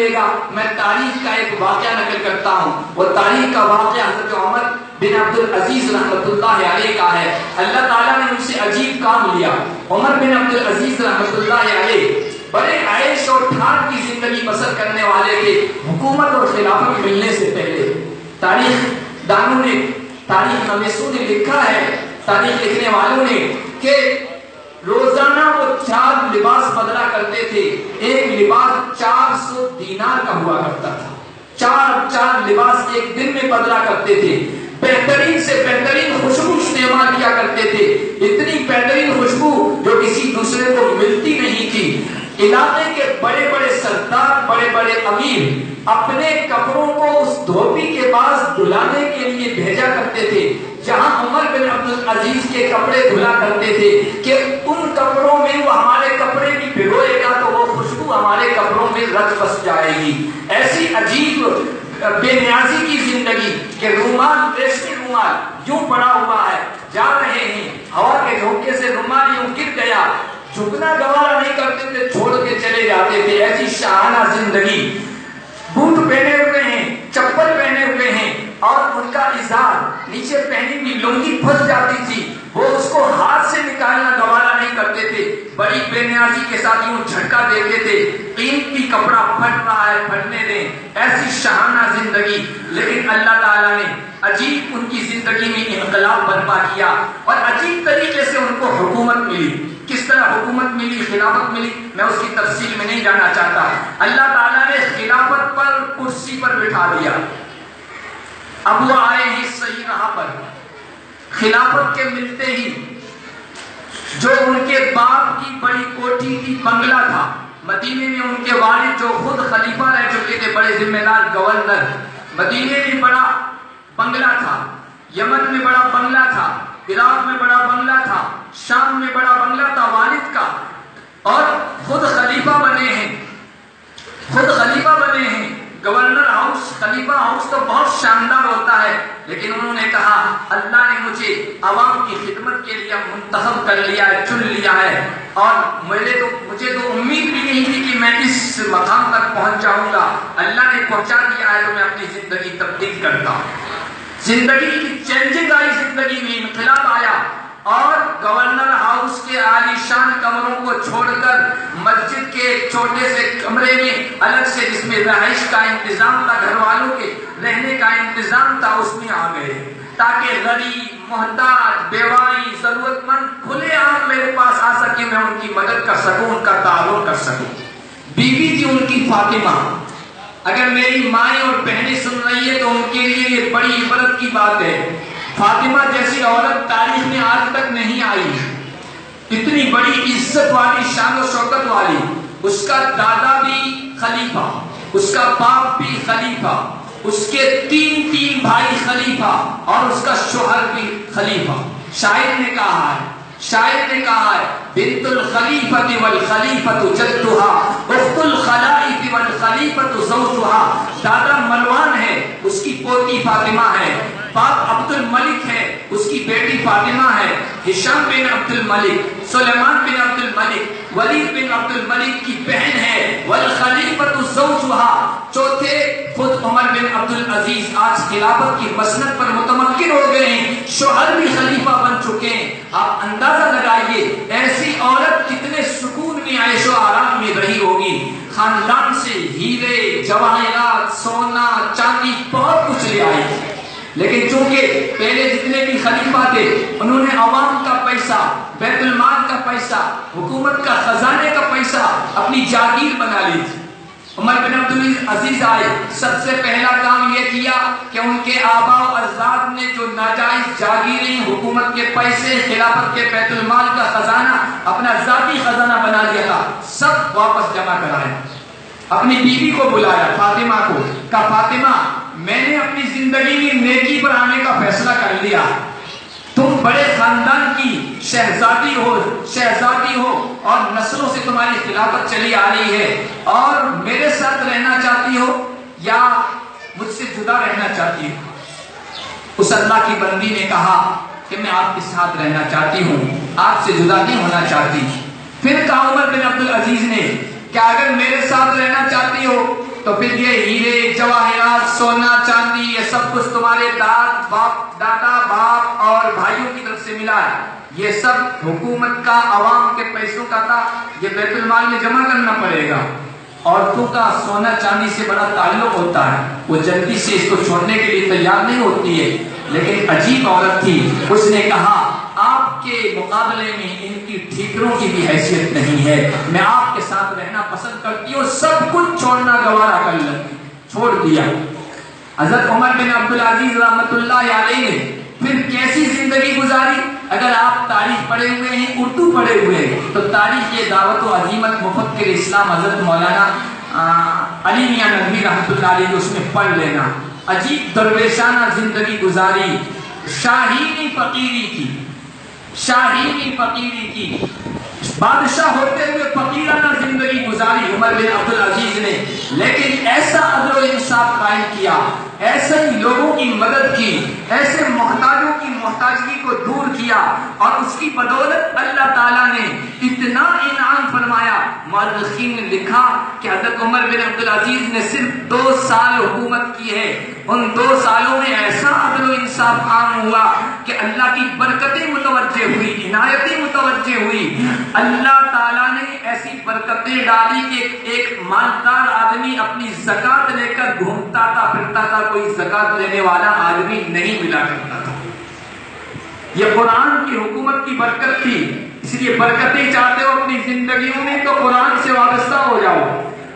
ملے گا. میں تاریخ کا ایک واقعہ نقل کرتا ہوں. وہ تاریخ کا واقعہ حضرت عمر بن عبد العزیز رحمۃ اللہ علیہ کا ہے. اللہ تعالیٰ نے ان سے عجیب کام لیا. عمر بن عبد العزیز رحمۃ اللہ علیہ بڑے عیش اور ٹھاٹ کی زندگی بسر کرنے والے تھے حکومت اور خلافت ملنے سے پہلے. تاریخ دانوں نے، تاریخ نویسوں نے لکھا ہے، تاریخ لکھنے والوں نے، کہ روزانہ وہ 4 لباس بدلا کرتے تھے. ایک لباس 400 دینار کا ہوا کرتا تھا. 4 لباس ایک دن میں بدلا کرتے تھے. بہترین سے بہترین خوشبو استعمال کیا کرتے تھے. اتنی بہترین خوشبو جو کسی دوسرے کو ملتی نہیں تھی. علاقے کے بڑے بڑے سردار، بڑے بڑے امیر اپنے کپڑوں کو اس دھوبی کے پاس دھلانے کے لیے بھیجا کرتے تھے. جہاں عمر بن عبد العزیز کے کپڑے دھلا کرتے تھے کہ ان کپڑوں میں وہ ہمارے کپڑے بھی بھگوئے گا تو وہ خوشبو ہمارے کپڑوں میں رچ بس جائے گی. ایسی عجیب بے نیازی کی زندگی کہ رومال، ریشمی رومال یوں پڑا ہوا ہے، جا رہے ہیں، ہوا کے جھونکے سے رومال یوں گر گیا، جھکنا گوارا نہیں کرتے تھے، چھوڑ کے چلے جاتے تھے. ایسی شاہانہ زندگی. بوٹ پہنے ہوئے ہیں، چپل پہنے ہوئے ہیں، اور ان کا ازار، نیچے پہنی ہوئی لنگی پھنس جاتی تھی، وہ اس کو ہاتھ سے نکالنا گوارا نہیں کرتے تھے. بڑی بے نیازی کے ساتھ یوں جھٹکا دیتے تھے، قیمتی کپڑا پھٹ رہا ہے، پھٹنے دیں. ایسی شاہانہ زندگی. لیکن اللہ تعالیٰ نے عجیب ان کی زندگی میں انقلاب برپا کیا اور عجیب طریقے سے ان کو حکومت ملی. کس طرح حکومت ملی، خلافت ملی، میں اس کی تفصیل میں نہیں جانا چاہتا. اللہ تعالیٰ نے خلافت پر کرسی پر بٹھا دیا. اب وہ آئے ہی صحیح راہ پر. خلافت کے ملتے ہی جو ان کے باپ کی بڑی کوٹھی تھی، بنگلہ تھا. مدینے میں ان کے والد جو خود خلیفہ رہ چکے تھے، بڑے ذمہ دار گورنر. مدینے میں بڑا بنگلہ تھا، یمن میں بڑا بنگلہ تھا، عراق میں بڑا بنگلہ تھا، شام میں بڑا بنگلہ تھا والد کا. اور خود خلیفہ بنے ہیں، خود خلیفہ بنے ہیں. گورنر ہاؤس، خلیفہ ہاؤس تو بہت شاندار ہوتا ہے، لیکن انہوں نے کہا اللہ نے مجھے عوام کی خدمت کے لیے منتخب کر لیا ہے، چن لیا ہے، اور مجھے تو امید بھی نہیں تھی کہ میں اس مقام تک پہنچ جاؤں گا. اللہ نے پہنچا دیا ہے تو میں اپنی زندگی تبدیل کرتا ہوں. زندگی کی چینجنگ آئی، زندگی میں انقلاب آیا، اور گورنر ہاؤس کے عالی شان کمروں کو چھوڑ کر مسجد کے ایک چھوٹے سے کمرے میں الگ سے، جس میں رہائش کا انتظام تھا، گھر والوں کے رہنے کا انتظام تھا، اس میں آ گئے تاکہ غریب، محتاج، بیوائی، ضرورت مند کھلے عام میرے پاس آ سکے، میں ان کی مدد کر سکوں، ان کا تعاون کر سکوں. بیوی تھی ان کی فاطمہ. اگر میری مائیں اور بہنیں سن رہی ہے تو ان کے لیے یہ بڑی عبرت کی بات ہے. فاطمہ جیسی عورت تاریخ میں آج تک نہیں آئی، اتنی بڑی عزت والی، شان و شوکت والی. اس کا دادا بھی خلیفہ، اس کا باپ بھی خلیفہ، اس کے تین بھائی خلیفہ، اور اس کا شوہر بھی خلیفہ. شاعر نے کہا ہے بنت الخلیفۃ والخلیفۃ جدها اخت الخلائف والخلیفۃ زوجها. دادا مروان ہے، اس کی پوتی فاطمہ ہے. باپ عبد الملک ہے، اس کی بیٹی فاطمہ ہے. ہشام بن عبد الملک، سلیمان بن عبد الملک، ولید بن عبد الملک کی بہن ہے. والخلیفۃ زوجها، چوتھے خود عمر بن عبد العزیز آج خلافت کی مسند پر متمکن ہو گئے ہیں، شوہر بھی خلیفہ بن چکے ہیں. آپ اندازہ لگائیے ایسی عورت کتنے سکون میں، عیش و آرام میں رہی ہوگی. خاندان سے ہیرے، جواہرات، سونا، چاندی بہت کچھ لے آئی. لیکن چونکہ پہلے جتنے بھی خلیفہ تھے انہوں نے عوام کا پیسہ، بیت المال کا پیسہ، حکومت کا خزانے کا پیسہ اپنی جاگیر بنا لی تھی. عمر بن عبد العزیز آئے، سب سے پہلا کام یہ کیا کہ ان کے آبا و اجداد نے جو ناجائز جاگیریں، حکومت کے پیسے، خلافت کے بیت المال کا خزانہ اپنا ذاتی خزانہ بنا لیا تھا، سب واپس جمع کرائے. اپنی بیوی کو بلایا، فاطمہ کو، کہا فاطمہ میں نے اپنی زندگی میں نیکی پر آنے کا فیصلہ کر لیا. تم بڑے خاندان کی شہزادی ہو اور نسلوں سے تمہاری خلافت چلی آ رہی ہے، اور میرے ساتھ رہنا چاہتی ہو یا مجھ سے جدا رہنا چاہتی ہو؟ اس اللہ کی بندی نے کہا کہ میں آپ کے ساتھ رہنا چاہتی ہوں، آپ سے جدا نہیں ہونا چاہتی. پھر کہا عمر بن عبد العزیز نے کہ اگر میرے ساتھ رہنا چاہتی ہو تو پھر یہ ہیرے جواہرات سونا چاندی یہ سب کچھ تمہارے دادا باپ اور بھائیوں کی طرف سے ملا ہے، یہ سب حکومت کا عوام کے پیسوں کا تھا، یہ بیت المال میں جمع کرنا پڑے گا۔ عورتوں کا سونا چاندی سے بڑا تعلق ہوتا ہے، وہ جلدی سے اس کو چھوڑنے کے لیے تیار نہیں ہوتی ہے، لیکن عجیب عورت تھی، اس نے کہا آپ کے مقابلے میں ان کی ٹھیکروں کی بھی حیثیت نہیں ہے، میں آپ کے ساتھ رہنا پسند کرتی ہوں، سب کچھ چھوڑنا گوارا کر لیں، چھوڑ دیا۔ حضرت عمر بن عبدالعزیز رحمۃ اللہ علیہ نے پھر کیسی زندگی گزاری؟ اگر آپ تاریخ پڑھے ہوئے ہیں، اردو پڑھے ہوئے ہیں، تو تاریخ دعوت و عظیمت مفکر اسلام حضرت مولانا علی میاں ندوی رحمۃ اللہ علیہ اس میں پڑھ لینا۔ عجیب درویشانہ زندگی گزاری، شاہینی فقیری کی، شاہینی فقیری کی، بادشاہ ہوتے ہوئے فقیرانہ زندگی گزاری عمر بن عبدالعزیز نے، لیکن ایسا عدل و انصاف قائم کیا، ایسے ہی لوگوں کی مدد کی، ایسے محتاجوں کی محتاجگی کو دور کیا، اور اس کی بدولت اللہ تعالیٰ نے اتنا انعام فرمایا۔ مورخین نے لکھا کہ حضرت عمر بن عبدالعزیز نے صرف 2 سال حکومت کی ہے، ان 2 سالوں میں ایسا عدل و انصاف عام ہوا کہ اللہ کی برکتیں متوجہ ہوئی، عنایتیں متوجہ ہوئی۔ اللہ تعالیٰ نے ایسی برکتیں ڈالی کہ ایک مالدار آدمی اپنی زکات لے کر گھومتا تھا پھرتا تھا، کوئی زکات لینے والا آدمی نہیں ملا کرتا تھا۔ یہ قرآن کی حکومت کی برکت تھی، اس لیے برکتیں چاہتے ہو اپنی زندگیوں میں تو قرآن سے وابستہ ہو جاؤ،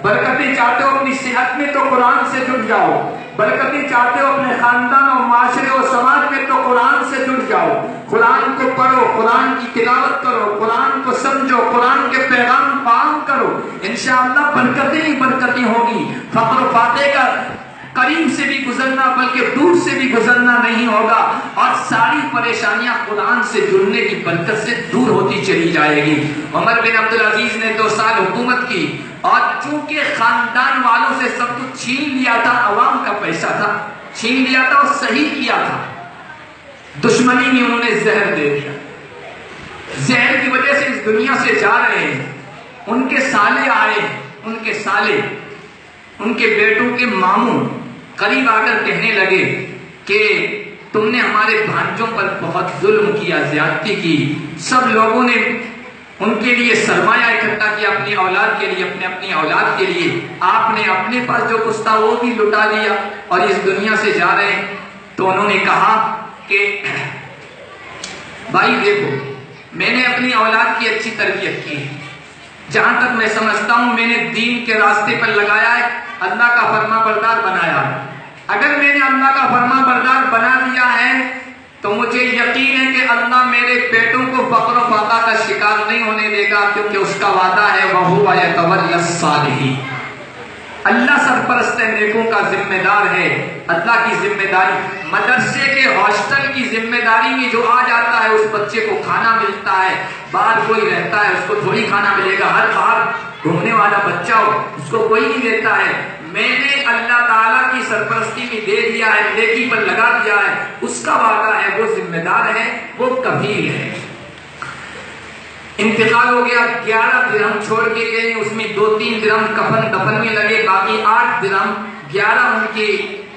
برکتیں چاہتے ہو اپنی صحت میں تو قرآن سے جڑ جاؤ، برکتیں چاہتے ہو اپنے خاندان اور معاشرے اور سماج میں تو قرآن سے جڑ جاؤ، قرآن کو پڑھو، قرآن کی تلاوت کرو، قرآن کو سمجھو، قرآن کے پیغام کو عام کرو، انشاءاللہ برکتیں ہی برکتیں ہوگی۔ فقر و فاتح کا قریب سے بھی گزرنا بلکہ دور سے بھی گزرنا نہیں ہوگا، اور ساری پریشانیاں قرآن سے جڑنے کی برکت سے دور ہوتی چلی جائے گی۔ عمر بن عبدالعزیز نے 2 سال حکومت کی، اور چونکہ خاندان والوں سے سب کچھ چھین لیا تھا، عوام کا پیسہ تھا، چھین لیا تھا اور صحیح کیا تھا، دشمنی میں انہوں نے زہر دے دیا، زہر کی وجہ سے اس دنیا سے جا رہے ہیں۔ ان کے سالے آئے، ان کے سالے، ان کے بیٹوں کے ماموں قریب آ کر کہنے لگے کہ تم نے ہمارے بھانجوں پر بہت ظلم کیا، زیادتی کی، سب لوگوں نے ان کے لیے سرمایہ اکٹھا کیا، اپنی اولاد کے لیے، اپنی اولاد کے لیے، آپ نے اپنے پاس جو کچھ تھا وہ بھی لٹا لیا اور اس دنیا سے جا رہے ہیں۔ تو انہوں نے کہا کہ بھائی دیکھو، میں نے اپنی اولاد کی اچھی تربیت کی، جہاں تک میں سمجھتا ہوں میں نے دین کے راستے پر لگایا ہے، اللہ کا فرما بردار بنایا ہے۔ اگر میں نے اللہ کا فرما بردار بنا دیا ہے تو مجھے یقین ہے کہ اللہ میرے بیٹوں کو فقر و فاقہ کا شکار نہیں ہونے دے گا، کیونکہ اس کا وعدہ ہے وَهُوَ يَتَوَلَّى الصَّالِحِينَ۔ اللہ سرپرست نیکوں کا ذمہ دار ہے۔ اللہ کی ذمہ داری، مدرسے کے ہاسٹل کی ذمہ داری میں جو آ جاتا ہے، اس بچے کو کھانا ملتا ہے، باہر کوئی رہتا ہے اس کو تھوڑی کھانا ملے گا، ہر باہر گھومنے والا بچہ ہو اس کو کوئی نہیں دیتا ہے۔ میں نے اللہ تعالیٰ کی سرپرستی میں دے دیا ہے، نیکی پر لگا دیا ہے، اس کا وعدہ ہے، وہ ذمہ دار ہے، وہ کبیر ہے۔ انتقال ہو گیا، 11 درہم چھوڑ کے گئے، اس میں 2-3 درہم کفن دفن میں لگے، باقی 8 درہم، 11 ان کے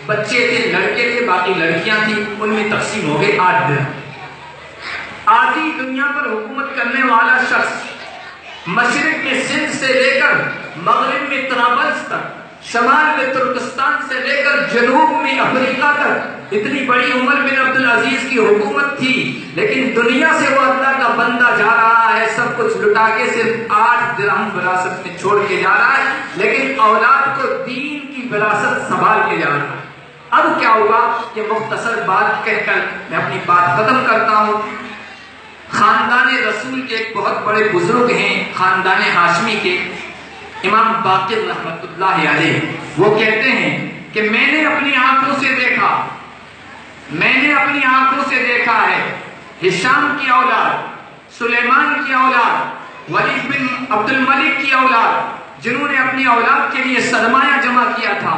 بچے تھے، لڑکے تھے، باقی لڑکیاں تھیں، ان میں تقسیم ہو گئے 8 درہم۔ آدھی دنیا پر حکومت کرنے والا شخص، مشرق میں سندھ سے لے کر مغرب میں طرابلس تک، شمال میں ترکستان سے لے کر جنوب میں افریقہ تک، اتنی بڑی عمر بن عبدالعزیز کی حکومت تھی، لیکن دنیا سے وہ اللہ کا بندہ جا رہا ہے، سب کچھ لٹا کے صرف 8 درہم وراثت میں چھوڑ کے جا رہا ہے، لیکن اولاد کو دین کی وراثت سنبھال کے جا رہا ہے۔ اب کیا ہوا؟ یہ مختصر بات کہہ کر میں اپنی بات ختم کرتا ہوں۔ خاندان رسول کے ایک بہت بڑے بزرگ ہیں، خاندان ہاشمی کے، امام باقر رحمت اللہ علیہ، وہ کہتے ہیں کہ میں نے اپنی آنکھوں سے دیکھا، میں نے اپنی آنکھوں سے دیکھا ہے ہشام کی اولاد، سلیمان کی اولاد، ولید بن عبد الملک کی اولاد، جنہوں نے اپنی اولاد کے لیے سرمایہ جمع کیا تھا،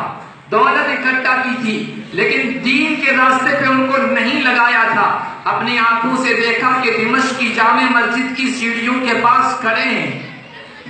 دولت اکٹھا کی تھی، لیکن دین کے راستے پہ ان کو نہیں لگایا تھا۔ اپنی آنکھوں سے دیکھا کہ دمشق کی جامع مسجد کی سیڑھیوں کے پاس کھڑے ہیں،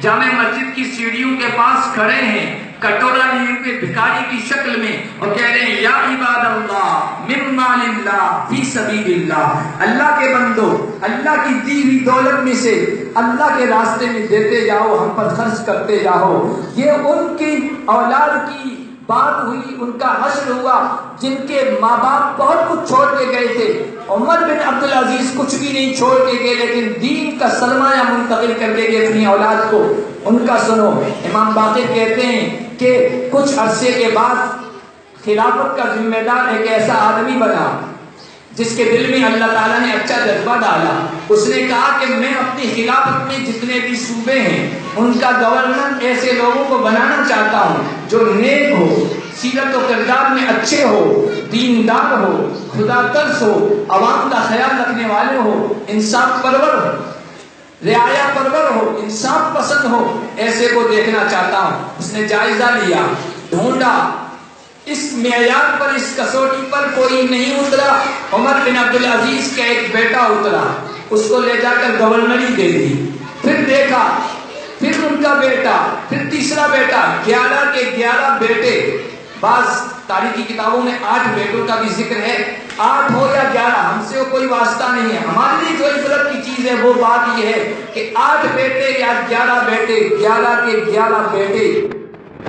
جامع مسجد کی سیڑھیوں کے پاس کھڑے ہیں، کٹورا لیے ہوئے بھکاری کی شکل میں، اور کہہ رہے ہیں یا عباد اللہ من مال اللہ فی سبیل اللہ، اللہ کے بندو اللہ کی دی ہوئی دولت میں سے اللہ کے راستے میں دیتے جاؤ، ہم پر خرچ کرتے جاؤ۔ یہ ان کی اولاد کی بات ہوئی، ان کا حشر ہوا جن کے ماں باپ بہت کچھ چھوڑ کے گئے تھے۔ عمر بن عبدالعزیز کچھ بھی نہیں چھوڑ کے گئے، لیکن دین کا سرمایہ منتقل کر کے گئے اپنی اولاد کو۔ ان کا سنو، امام باقر کہتے ہیں کہ کچھ عرصے کے بعد خلافت کا ذمہ دار ایک ایسا آدمی بنا جس کے دل میں اللہ تعالیٰ نے اچھا جذبہ ڈالا۔ اس نے کہا کہ میں اپنی خلافت میں جتنے بھی صوبے ہیں ان کا گورنر ایسے لوگوں کو بنانا چاہتا ہوں جو نیک ہو، سیرت و کردار میں اچھے ہو، دیندار ہو، خدا ترس ہو، عوام کا خیال رکھنے والے ہو، انصاف پرور ہو، رعایا پرور ہو، انصاف پسند ہو، ایسے کو دیکھنا چاہتا ہوں۔ اس نے جائزہ لیا، ڈھونڈا، اس معیار پر، اس کسوٹی پر کوئی نہیں اترا۔ عمر بن عبدالعزیز کا ایک بیٹا اترا، اس کو لے جا کر گورنری دے دی۔ پھر دیکھا، پھر ان کا بیٹا، پھر تیسرا بیٹا، 11 کے 11 بیٹے۔ بعض تاریخی کتابوں میں 8 بیٹوں کا بھی ذکر ہے، 8 ہو یا 11 ہم سے کوئی واسطہ نہیں ہے۔ ہمارے لیے جو عبرت کی چیز ہے وہ بات یہ ہے کہ 8 بیٹے یا 11 بیٹے، 11 کے 11 بیٹے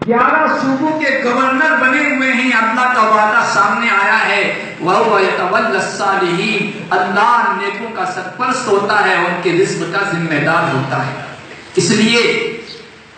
11 صوبوں کے گورنر بنے ہوئے ہیں۔ اللہ کا وعدہ سامنے آیا ہے، وَهُوَ يَتَوَلَّى الصَّالِحِينَ، اللہ نیکوں کا سرپرست ہوتا ہے، ان کے رزق کا ذمہ دار ہوتا ہے۔ اس لیے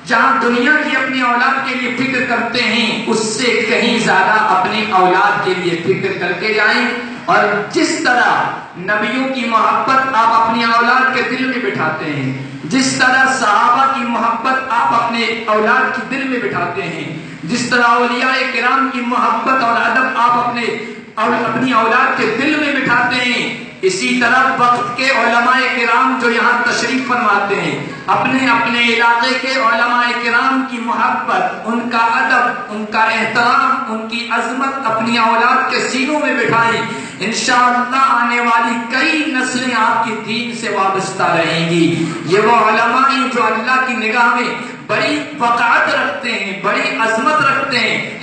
جہاں دنیا کی اپنی اولاد کے لیے فکر کرتے ہیں، اس سے کہیں زیادہ اپنی اولاد کے لیے فکر کر کے جائیں۔ اور جس طرح نبیوں کی محبت آپ اپنی اولاد کے دل میں بٹھاتے ہیں، جس طرح صحابہ کی محبت آپ اپنے اولاد کے دل میں بٹھاتے ہیں، جس طرح اولیاء کرام کی محبت اور ادب آپ اپنی اولاد کے دل میں بٹھاتے ہیں، اسی طرح وقت کے علماء کرام جو یہاں تشریف فرماتے ہیں، اپنے اپنے علاقے کے علماء کرام کی محبت، ان کا ادب، ان کا احترام، ان کی عظمت اپنی اولاد کے سینوں میں بٹھائیں۔ انشاءاللہ آنے والی کئی نسلیں آپ کی دین سے وابستہ رہیں گی۔ یہ وہ علماء ہیں جو اللہ کی نگاہ میں بڑی وقعت رکھتے ہیں، بڑی عظمت رکھتے ہیں۔